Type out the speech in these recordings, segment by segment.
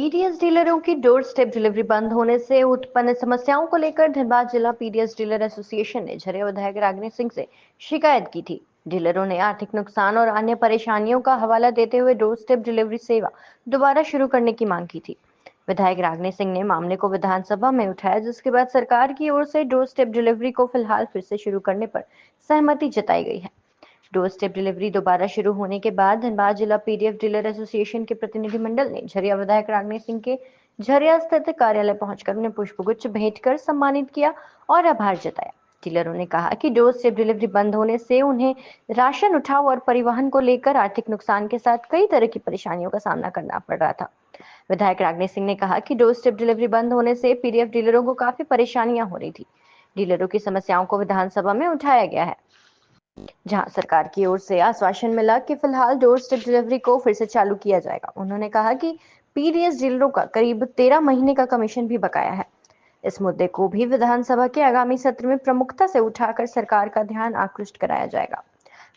PDS डीलरों की door step delivery बंद होने से उत्पन्न समस्याओं को लेकर धनबाद जिला पीडीएस डीलर एसोसिएशन ने झरिया विधायक रागिनी सिंह से शिकायत की थी। डीलरों ने आर्थिक नुकसान और अन्य परेशानियों का हवाला देते हुए डोर स्टेप डिलीवरी सेवा दोबारा शुरू करने की मांग की थी। विधायक रागिनी सिंह ने मामले को विधानसभा में उठाया, जिसके बाद सरकार की ओर से डोर स्टेप डिलीवरी को फिलहाल फिर से शुरू करने पर सहमति जताई गई है। डोर स्टेप डिलीवरी दोबारा शुरू होने के बाद धनबाद जिला पीडीएफ डीलर एसोसिएशन के प्रतिनिधिमंडल ने झरिया विधायक रागिनी सिंह के झरिया स्थित कार्यालय पहुंचकर उन्हें पुष्पगुच्छ भेंट कर सम्मानित किया और आभार जताया। डीलरों ने कहा कि डोर स्टेप डिलीवरी बंद होने से उन्हें राशन उठाव और परिवहन को लेकर आर्थिक नुकसान के साथ कई तरह की परेशानियों का सामना करना पड़ रहा था। विधायक रागिनी सिंह ने कहा कि डोर स्टेप डिलीवरी बंद होने से पीडीएफ डीलरों को काफी परेशानियां हो रही थी। डीलरों की समस्याओं को विधानसभा में उठाया गया है, जहां सरकार की ओर से आश्वासन मिला कि फिलहाल डोर स्टेप डिलीवरी को फिर से चालू किया जाएगा। उन्होंने कहा कि पीडीएस डीलरों का करीब 13 महीने का कमीशन भी बकाया है। इस मुद्दे को भी विधानसभा के आगामी सत्र में प्रमुखता से उठाकर सरकार का ध्यान आकृष्ट कराया जाएगा।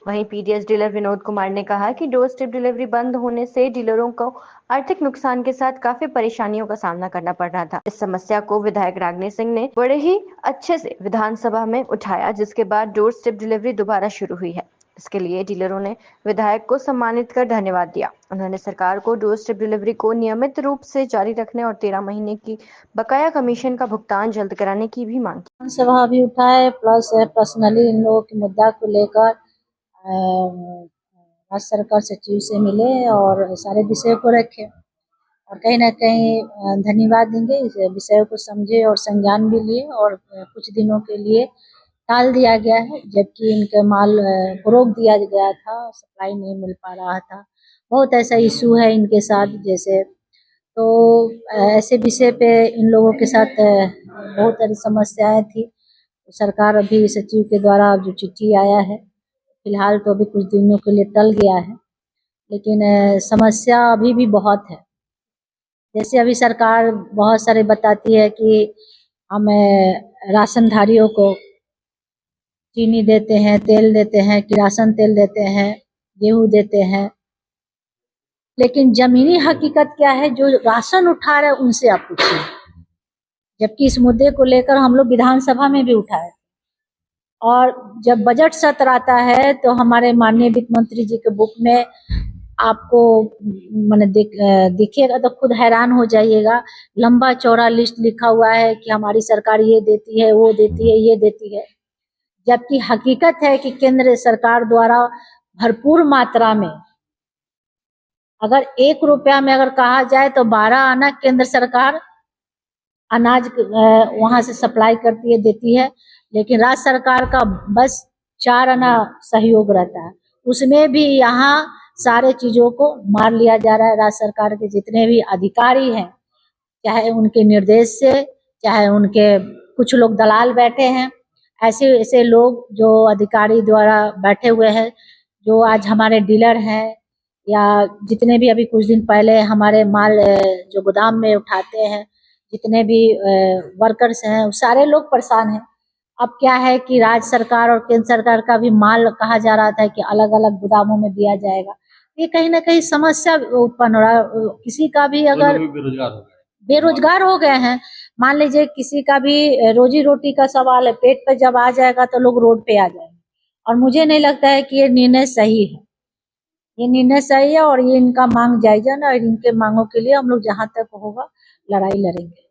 वहीं पीडीएस डीलर विनोद कुमार ने कहा कि डोर स्टेप डिलीवरी बंद होने से डीलरों को आर्थिक नुकसान के साथ काफी परेशानियों का सामना करना पड़ रहा था। इस समस्या को विधायक रागिनी सिंह ने बड़े ही अच्छे से विधानसभा में उठाया, जिसके बाद डोर स्टेप डिलीवरी दोबारा शुरू हुई है। इसके लिए डीलरों ने विधायक को सम्मानित कर धन्यवाद दिया। उन्होंने सरकार को डोर स्टेप डिलीवरी को नियमित रूप से जारी रखने और 13 महीने की बकाया कमीशन का भुगतान जल्द कराने की भी मांग की। सभा भी उठाए, प्लस पर्सनली इन लोगों के मुद्दा को लेकर राज्य सरकार सचिव से मिले और सारे विषय को रखे और कहीं ना कहीं धन्यवाद देंगे। इस विषय को समझे और संज्ञान भी लिए और कुछ दिनों के लिए टाल दिया गया है, जबकि इनके माल को रोक दिया गया था, सप्लाई नहीं मिल पा रहा था। बहुत ऐसा इशू है इनके साथ, जैसे तो ऐसे विषय पे इन लोगों के साथ बहुत सारी समस्याएं थी। सरकार अभी सचिव के द्वारा जो चिट्ठी आया है, फिलहाल तो अभी कुछ दिनों के लिए टल गया है, लेकिन समस्या अभी भी बहुत है। जैसे अभी सरकार बहुत सारे बताती है कि हम राशनधारियों को चीनी देते हैं, तेल देते हैं, किरासन तेल देते हैं, गेहूं देते हैं, लेकिन जमीनी हकीकत क्या है जो राशन उठा रहे उनसे आप पूछिए। जबकि इस मुद्दे को लेकर हम लोग विधानसभा में भी उठाए और जब बजट सत्र आता है तो हमारे माननीय वित्त मंत्री जी के बुक में आपको मैंने दिखेगा तो खुद हैरान हो जाइएगा। लंबा चौड़ा लिस्ट लिखा हुआ है कि हमारी सरकार ये देती है, वो देती है, ये देती है, जबकि हकीकत है कि केंद्र सरकार द्वारा भरपूर मात्रा में, अगर 1 रुपया में अगर कहा जाए तो 12 आना केंद्र सरकार अनाज वहां से सप्लाई करती है, देती है, लेकिन राज्य सरकार का बस 4 आना सहयोग रहता है। उसमें भी यहाँ सारे चीजों को मार लिया जा रहा है। राज्य सरकार के जितने भी अधिकारी हैं, चाहे उनके निर्देश से, चाहे उनके कुछ लोग दलाल बैठे हैं, ऐसे ऐसे लोग जो अधिकारी द्वारा बैठे हुए हैं, जो आज हमारे डीलर हैं या जितने भी अभी कुछ दिन पहले हमारे माल जो गोदाम में उठाते हैं, जितने भी वर्कर्स हैं, सारे लोग परेशान हैं। अब क्या है कि राज्य सरकार और केंद्र सरकार का भी माल कहा जा रहा था कि अलग अलग गोदामों में दिया जाएगा। ये कहीं ना कहीं समस्या उत्पन्न हो रहा है। किसी का भी अगर बेरोजगार हो गए हैं, मान लीजिए किसी का भी रोजी रोटी का सवाल है, पेट पे जब आ जाएगा तो लोग रोड पे आ जाएंगे। और मुझे नहीं लगता है कि ये निर्णय सही है। ये निर्णय सही है और ये इनका मांग जायज है ना, और इनके मांगों के लिए हम लोग जहां तक होगा लड़ाई लड़ेंगे।